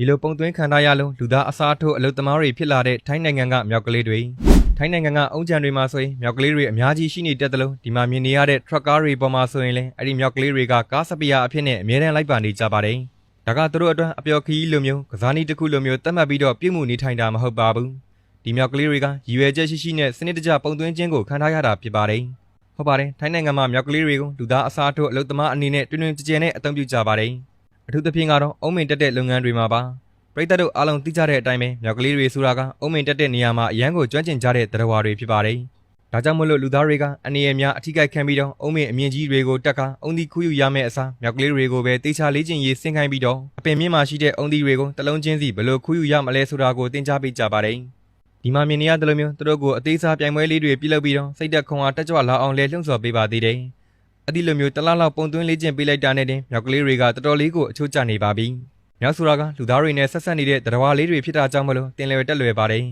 ဒီလိုပုံသွင်းခံထားရလို့လူသားအစားထိုးအလုသမားတွေဖြစ်လာတဲ့ထိုင်းနိုင်ငံကမြောက်ကလေးတွေထိုင်းနိုင်ငံကအုံကြံတွေမှာဆိုရင်မြောက်ကလေးတွေအများကြီးရှိနေတတ်တယ်လို့ဒီမှာမြင်နေရတဲ့ထရက်ကားတွေပေါ်မှာဆိုရင်လည်းအဲ့ဒီမြောက်ကလေးတွေကကားစပီယာအဖြစ်နဲ့အမြဲတမ်းလိုက်ပါနေကြပါတယ်ဒါကသူတို့အတွက်အပျော်ခီးလိုမျိုးကစားနည်းတစ်ခုလိုမျိုးသတ်မှတ်ပြီးတော့ပြုမှုနေထိုင်တာမဟုတ်ပါဘူးဒီမြောက်ကလေးတွေကရည်ရွယ်ချက်ရှိရှိနဲ့စနစ်တကျပုံသွင်းခြင်းကိုခံထားရတာဖြစ်ပါတယ်ဟုတ်ပါတယ်ထိုင်းနိုင်ငံမှာမြောက်ကလေးတွေကိုလူသားအစားထိုးအလုသမားအနေနဲ့တွင်တွင်ကြဲကြဲနဲ့အသုံးပြုကြပါတယ်အထူးသဖြင့်ကတော့အုံမင်တက်တဲ့လုပ်ငန်းတွေမှာပါပရိသတ်တို့အားလုံးသိကြတဲ့အတိုင်းပဲမြောက်ကလေးတွေဆိုတာကအုံမင်တက်တဲ့နေရာမှာအရန်ကိုကျွမ်းကျင်ကြတဲ့သတ္တဝါတွေဖြစ်ပါတယ်ဒါကြောင့်မို့လို့လူသားတွေကအနေရများအထီးကိုက်ခံပြီးတော့အုံမင်အမြင့်ကြီးတွေကိုတက်ကအုံသီးခူးယူရမယ့်အစားမြောက်ကလေးတွေကိုပဲတေချာလေးကျင်ရေးဆင်းခိုင်းပြီးတော့အပင်မြင့်မှာရှိတဲ့အုံသီးတွေကိုတလုံးချင်းစီဘယ်လိုခူးယူရမလဲဆိုတာကိုသင်ကြားပေးကြပါတယ်ဒီမှာမြင်နေရတယ်လို့မျိုးသူတို့ကိုအသေးစားပြိုင်ပွဲလေးတွေပြုလုပ်ပြီးတော့စိတ်သက်ခွန်အားတက်ကြွလာအောင်လဲလှုံ့ဆော်ပေးပါသေးတယ်အဲ့ဒီလိုမျိုးတလားလောက်ပုံသွင်းလေးကျင်ပေးလိုက်တာနဲ့တင်မြောက်ကလေးတွေကတော်တော်လေးကိုအချိုးကျနေပါပြီမြောက်ဆိုတာကလူသားတွေနဲ့ဆက်ဆက်နေတဲ့တရားလေးတွေဖြစ်တာကြောင့်မလို့တင်လွယ်တက်လွယ်ပါတယ်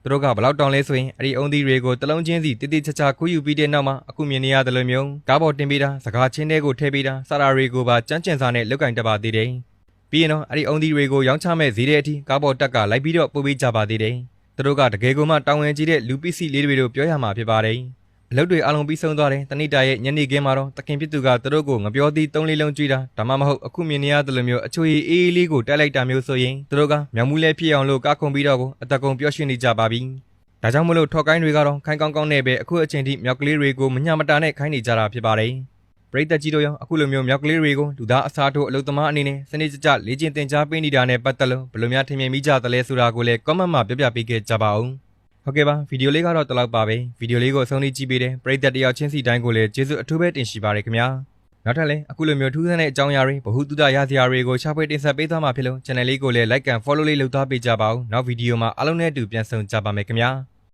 သူတို့ကဘလောက်တောင်လဲဆိုရင်အဲ့ဒီအုံသီးတွေကိုတလုံးချင်းစီတိတိကျကျခူးယူပြီးတဲ့နောက်မှာအခုမြင်နေရတယ်လို့မျိုးကားပေါ်တင်ပေးတာစကားချင်းတွေကိုထည့်ပေးတာစတာတွေကိုပါကြမ်းကျင်စာနဲ့လောက်ကင်တက်ပါသေးတယ်ပြီးရင်တော့အဲ့ဒီအုံသီးတွေကိုရောင်းချမဲ့ဈေးတဲ့အထိကားပေါ်တက်ကလိုက်ပြီးတော့ပို့ပေးကြပါသေးတယ်သူတို့ကတကယ်ကိုမှတောင်းဝင်ကြီးတဲ့လူပစ္စည်းလေးတွေတို့ပြောရမှာဖြစ်ပါတယ်အလုပ်တွေအလုံးပြီးဆုံးသွားတယ်တနိတာရဲ့ညနေခင်းမှာတော့တခင်ပြစ်သူကသူတို့ကိုငပြောသီး3-4လုံးကြွေးတာဒါမှမဟုတ်အခုမြင်နေရတယ်လို့မျိုးအချိုအေးအေးလေးကိုတက်လိုက်တာမျိုးဆိုရင်သူတို့ကမြောင်မှုလဲဖြစ်အောင်လို့ကားခုံပြီးတော့ကိုအတကုံပြော့ရွှင်နေကြပါပြီဒါကြောင့်မလို့ထော်ကိုင်းတွေကတော့ခိုင်းကောင်းကောင်းနဲ့ပဲအခုအချိန်ထိမြောက်ကလေးတွေကိုမညမတာနဲ့ခိုင်းနေကြတာဖြစ်ပါတယ်ပရိသတ်ကြီးတို့ရောအခုလိုမျိုးမြောက်ကလေးတွေကိုလူသားအစားထိုးအလုပ်သမားအနေနဲ့စနစ်တကျလေ့ကျင့်သင်ကြားပေးနေတာနဲ့ပတ်သက်လို့ဘယ်လိုများထင်မြင်မိကြသလဲဆိုတာကိုလည်း comment မှာပြောပြပေးခဲ့ကြပါဦးဟုတ်ကဲ့ပါဗီဒီယိုလေးကတော့ဒီလောက်ပါပဲဗီဒီယိုလေးကိုအဆုံးထိကြည့်ပေးတဲ့ပရိသတ်တယောက်ချင်းစီတိုင်းကိုလည်းကျေးဇူးအထူးပဲတင်ရှိပါရခင်ဗျာနောက်ထပ်လည်းအခုလိုမျိုးထူးဆန်းတဲ့အကြောင်းအရာတွေဗဟုသုတရစရာတွေကိုရှာဖွေတင်ဆက်ပေးသွားမှာဖြစ်လို့ channel လေးကိုလည်း like and follow လေးလုပ်သွားပေးကြပါဦးနောက်ဗီဒီယိုမှာအားလုံးနဲ့အတူပြန်ဆုံကြပါမယ်ခင်ဗျာ